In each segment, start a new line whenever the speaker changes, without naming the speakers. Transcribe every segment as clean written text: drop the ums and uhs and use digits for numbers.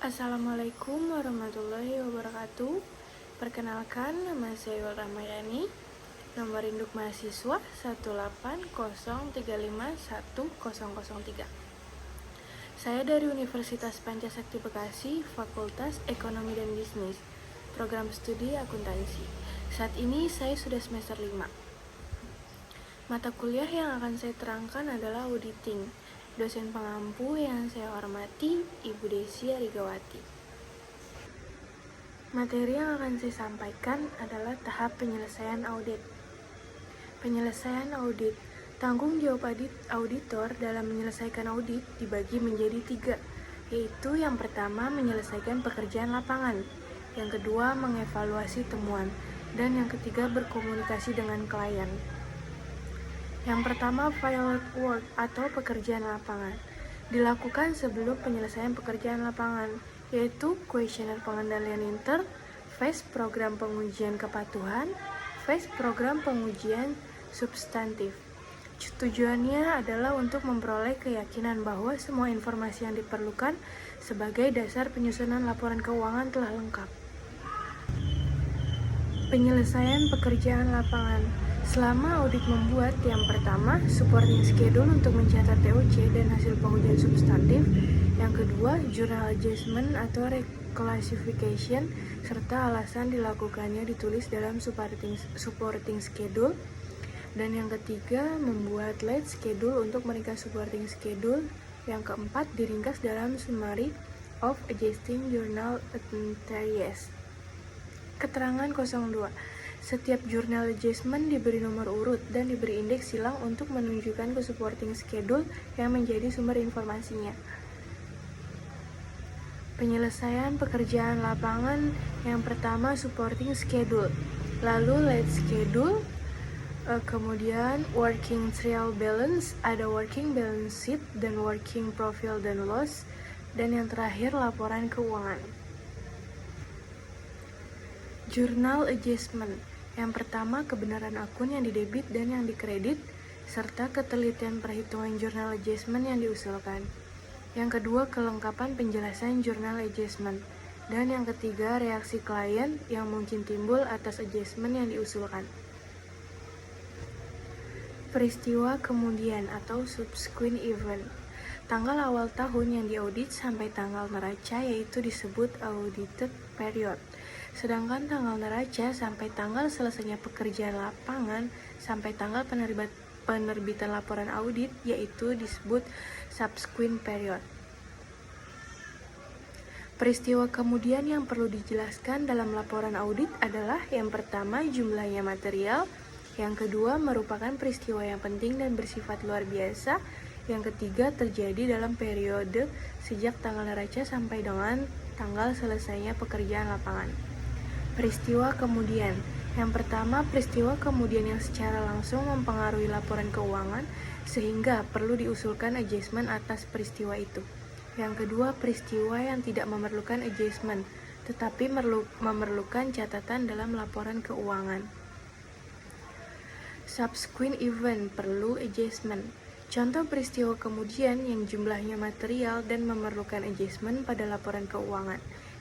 Assalamualaikum warahmatullahi wabarakatuh. Perkenalkan, nama saya Yul Ramayani. Nomor induk mahasiswa 180351003. Saya dari Universitas Pancasakti Bekasi, Fakultas Ekonomi dan Bisnis, Program Studi Akuntansi. Saat ini saya sudah semester 5. Mata kuliah yang akan saya terangkan adalah auditing. Dosen pengampu yang saya hormati, Ibu Desi Arigawati. Materi yang akan saya sampaikan adalah tahap penyelesaian audit. Penyelesaian audit. Tanggung jawab auditor dalam menyelesaikan audit dibagi menjadi 3, yaitu yang pertama menyelesaikan pekerjaan lapangan, yang kedua mengevaluasi temuan, dan yang ketiga berkomunikasi dengan klien. Yang pertama, field work atau pekerjaan lapangan dilakukan sebelum penyelesaian pekerjaan lapangan, yaitu kuesioner pengendalian inter, phase program pengujian kepatuhan, phase program pengujian substantif. Tujuannya adalah untuk memperoleh keyakinan bahwa semua informasi yang diperlukan sebagai dasar penyusunan laporan keuangan telah lengkap. Penyelesaian pekerjaan lapangan. Selama audit membuat yang pertama, supporting schedule untuk mencatat TOC dan hasil pengujian substantif. Yang kedua, journal adjustment atau reclassification, serta alasan dilakukannya ditulis dalam supporting schedule. Dan yang ketiga, membuat late schedule untuk meringkas supporting schedule. Yang keempat, diringkas dalam summary of adjusting journal entries. Keterangan 02. Setiap jurnal adjustment diberi nomor urut dan diberi indeks silang untuk menunjukkan ke supporting schedule yang menjadi sumber informasinya. Penyelesaian pekerjaan lapangan yang pertama supporting schedule, lalu late schedule, kemudian working trial balance, ada working balance sheet dan working profit dan loss, dan yang terakhir laporan keuangan. Journal adjustment. Yang pertama, kebenaran akun yang didebit dan yang dikredit, serta ketelitian perhitungan journal adjustment yang diusulkan. Yang kedua, kelengkapan penjelasan journal adjustment. Dan yang ketiga, reaksi klien yang mungkin timbul atas adjustment yang diusulkan. Peristiwa kemudian atau subsequent event. Tanggal awal tahun yang diaudit sampai tanggal neraca yaitu disebut audited period. Sedangkan tanggal neraca sampai tanggal selesainya pekerjaan lapangan sampai tanggal penerbitan laporan audit yaitu disebut subsequent period. Peristiwa kemudian yang perlu dijelaskan dalam laporan audit adalah yang pertama jumlahnya material, yang kedua merupakan peristiwa yang penting dan bersifat luar biasa, yang ketiga terjadi dalam periode sejak tanggal neraca sampai dengan tanggal selesainya pekerjaan lapangan. Peristiwa kemudian. Yang pertama, peristiwa kemudian yang secara langsung mempengaruhi laporan keuangan sehingga perlu diusulkan adjustment atas peristiwa itu. Yang kedua, peristiwa yang tidak memerlukan adjustment tetapi memerlukan catatan dalam laporan keuangan. Subsequent event perlu adjustment. Contoh peristiwa kemudian yang jumlahnya material dan memerlukan adjustment pada laporan keuangan.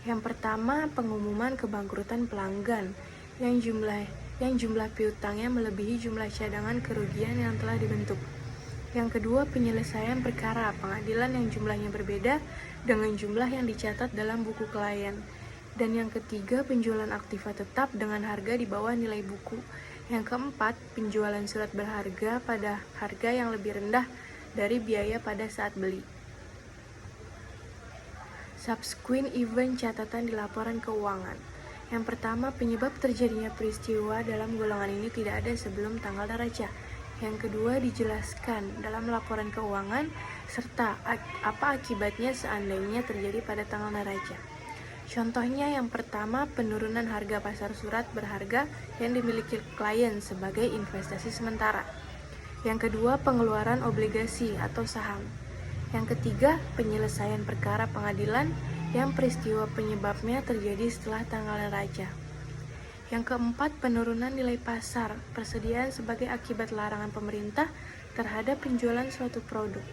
Yang pertama, pengumuman kebangkrutan pelanggan yang jumlah piutangnya melebihi jumlah cadangan kerugian yang telah dibentuk. Yang kedua, penyelesaian perkara pengadilan yang jumlahnya berbeda dengan jumlah yang dicatat dalam buku klien. Dan yang ketiga, penjualan aktiva tetap dengan harga di bawah nilai buku. Yang keempat, penjualan surat berharga pada harga yang lebih rendah dari biaya pada saat beli. Subsequent event catatan di laporan keuangan. Yang pertama, penyebab terjadinya peristiwa dalam golongan ini tidak ada sebelum tanggal neraca. Yang kedua, dijelaskan dalam laporan keuangan serta apa akibatnya seandainya terjadi pada tanggal neraca. Contohnya yang pertama, penurunan harga pasar surat berharga yang dimiliki klien sebagai investasi sementara. Yang kedua, pengeluaran obligasi atau saham. Yang ketiga, penyelesaian perkara pengadilan yang peristiwa penyebabnya terjadi setelah tanggal neraca. Yang keempat, penurunan nilai pasar persediaan sebagai akibat larangan pemerintah terhadap penjualan suatu produk.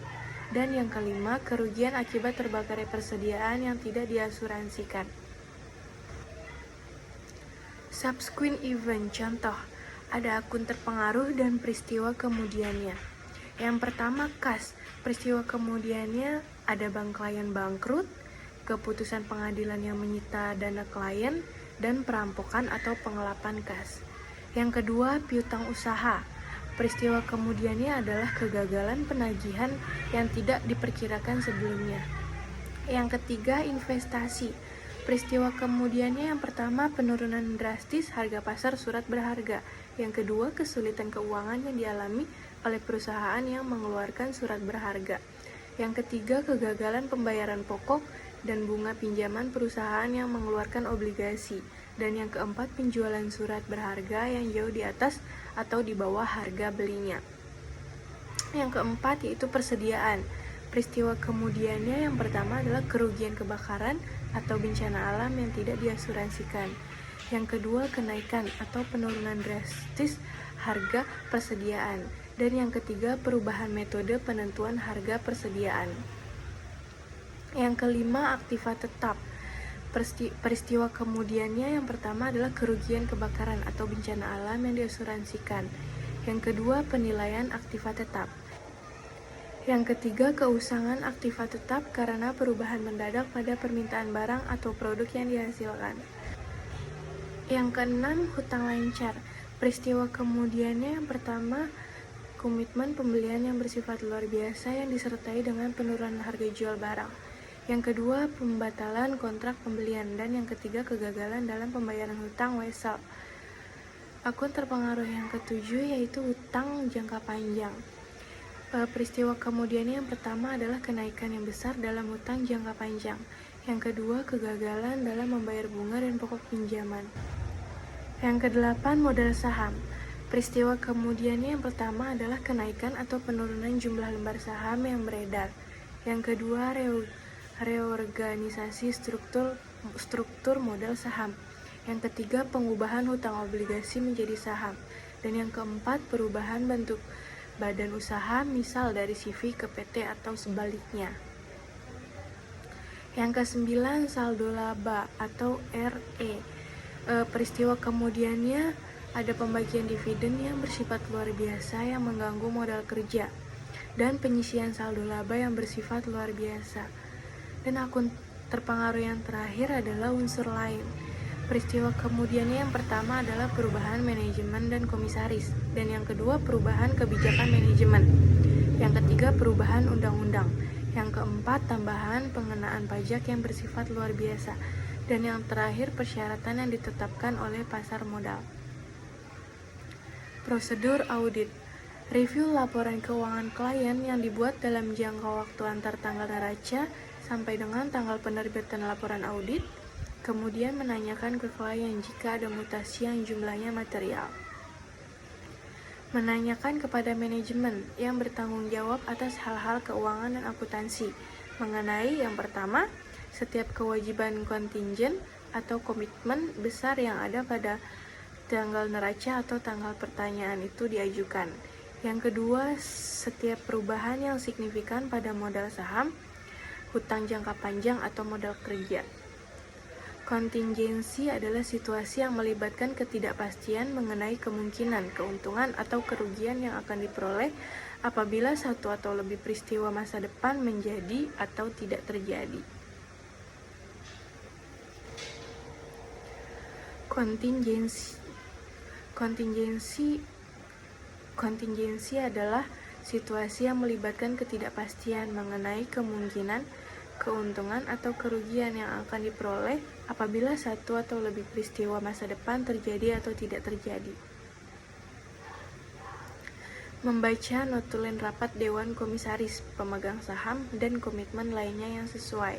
Dan yang kelima, kerugian akibat terbakarnya persediaan yang tidak diasuransikan. Subsequent event, contoh, ada akun terpengaruh dan peristiwa kemudiannya. Yang pertama, kas. Peristiwa kemudiannya ada bank klien bangkrut, keputusan pengadilan yang menyita dana klien, dan perampokan atau pengelapan kas. Yang kedua, piutang usaha. Peristiwa kemudiannya adalah kegagalan penagihan yang tidak diperkirakan sebelumnya. Yang ketiga, investasi. Peristiwa kemudiannya yang pertama, penurunan drastis harga pasar surat berharga. Yang kedua, kesulitan keuangan yang dialami oleh perusahaan yang mengeluarkan surat berharga. Yang ketiga, kegagalan pembayaran pokok dan bunga pinjaman perusahaan yang mengeluarkan obligasi. Dan yang keempat, penjualan surat berharga yang jauh di atas atau di bawah harga belinya. Yang keempat yaitu persediaan. Peristiwa kemudiannya yang pertama adalah kerugian kebakaran atau bencana alam yang tidak diasuransikan. Yang kedua, kenaikan atau penurunan drastis harga persediaan. Dan yang ketiga, perubahan metode penentuan harga persediaan. Yang kelima, aktiva tetap. Peristiwa kemudiannya yang pertama adalah kerugian kebakaran atau bencana alam yang diasuransikan. Yang kedua, penilaian aktiva tetap. Yang ketiga, keusangan aktiva tetap karena perubahan mendadak pada permintaan barang atau produk yang dihasilkan. Yang keenam, hutang lancar. Peristiwa kemudiannya yang pertama, komitmen pembelian yang bersifat luar biasa yang disertai dengan penurunan harga jual barang. Yang kedua, pembatalan kontrak pembelian. Dan yang ketiga, kegagalan dalam pembayaran hutang wesel. Akun terpengaruh yang ketujuh yaitu hutang jangka panjang. Peristiwa kemudiannya yang pertama adalah kenaikan yang besar dalam hutang jangka panjang. Yang kedua, kegagalan dalam membayar bunga dan pokok pinjaman. Yang kedelapan, modal saham. Peristiwa kemudiannya yang pertama adalah kenaikan atau penurunan jumlah lembar saham yang beredar. Yang kedua, reorganisasi struktur modal saham. Yang ketiga, pengubahan hutang obligasi menjadi saham. Dan yang keempat, perubahan bentuk badan usaha, misal dari CV ke PT atau sebaliknya. Yang kesembilan, saldo laba atau RE. Peristiwa kemudiannya ada pembagian dividen yang bersifat luar biasa yang mengganggu modal kerja, dan penyisian saldo laba yang bersifat luar biasa. Dan akun terpengaruh yang terakhir adalah unsur lain. Peristiwa kemudiannya yang pertama adalah perubahan manajemen dan komisaris, dan yang kedua perubahan kebijakan manajemen. Yang ketiga perubahan undang-undang. Yang keempat tambahan pengenaan pajak yang bersifat luar biasa. Dan yang terakhir persyaratan yang ditetapkan oleh pasar modal. Prosedur audit. Review laporan keuangan klien yang dibuat dalam jangka waktu antar tanggal neraca sampai dengan tanggal penerbitan laporan audit. Kemudian menanyakan ke klien jika ada mutasi yang jumlahnya material. Menanyakan kepada manajemen yang bertanggung jawab atas hal-hal keuangan dan akuntansi mengenai yang pertama, setiap kewajiban kontingen atau komitmen besar yang ada pada tanggal neraca atau tanggal pertanyaan itu diajukan. Yang kedua, setiap perubahan yang signifikan pada modal saham, hutang jangka panjang atau modal kerja. Kontingensi adalah situasi yang melibatkan ketidakpastian mengenai kemungkinan, keuntungan, atau kerugian yang akan diperoleh apabila satu atau lebih peristiwa masa depan menjadi atau tidak terjadi. Kontingensi adalah situasi yang melibatkan ketidakpastian mengenai kemungkinan, keuntungan atau kerugian yang akan diperoleh apabila satu atau lebih peristiwa masa depan terjadi atau tidak terjadi. Membaca notulen rapat Dewan Komisaris, pemegang saham, dan komitmen lainnya yang sesuai.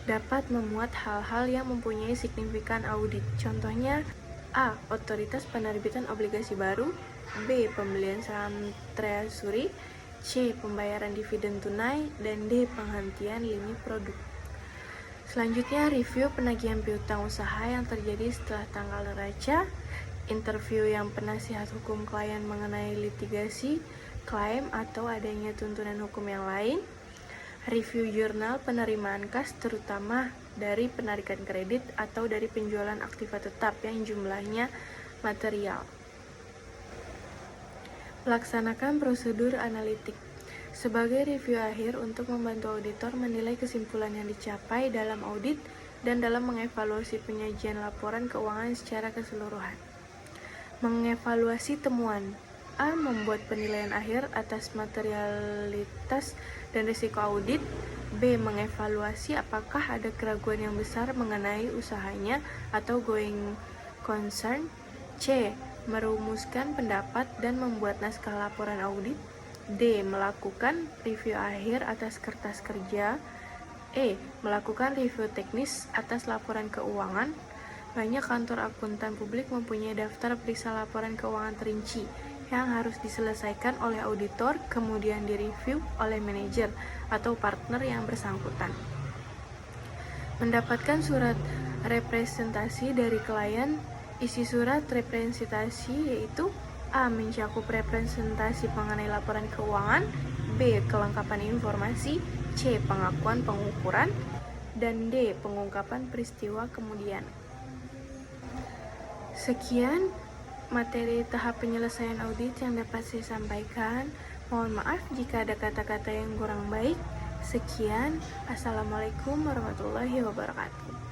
Dapat memuat hal-hal yang mempunyai signifikan audit. Contohnya, A. Otoritas penerbitan obligasi baru. B. Pembelian saham treasury. C. Pembayaran dividen tunai. Dan D. Penghentian lini produk. Selanjutnya, review penagihan piutang usaha yang terjadi setelah tanggal neraca. Interview yang penasihat hukum klien mengenai litigasi, klaim atau adanya tuntunan hukum yang lain. review jurnal penerimaan kas terutama dari penarikan kredit atau dari penjualan aktiva tetap yang jumlahnya material. Melaksanakan prosedur analitik sebagai review akhir untuk membantu auditor menilai kesimpulan yang dicapai dalam audit dan dalam mengevaluasi penyajian laporan keuangan secara keseluruhan. Mengevaluasi temuan. A. Membuat penilaian akhir atas materialitas dan risiko audit. B. Mengevaluasi apakah ada keraguan yang besar mengenai usahanya atau going concern. C. Merumuskan pendapat dan membuat naskah laporan audit. D. Melakukan review akhir atas kertas kerja. E. Melakukan review teknis atas laporan keuangan. Banyak kantor akuntan publik mempunyai daftar periksa laporan keuangan terinci yang harus diselesaikan oleh auditor, kemudian direview oleh manajer atau partner yang bersangkutan. Mendapatkan surat representasi dari klien. Isi surat representasi yaitu A. Mencakup representasi mengenai laporan keuangan. B. Kelengkapan informasi. C. Pengakuan pengukuran. Dan D. Pengungkapan peristiwa kemudian. Sekian materi tahap penyelesaian audit yang dapat saya sampaikan. Mohon maaf jika ada kata-kata yang kurang baik. Sekian. Assalamualaikum warahmatullahi wabarakatuh.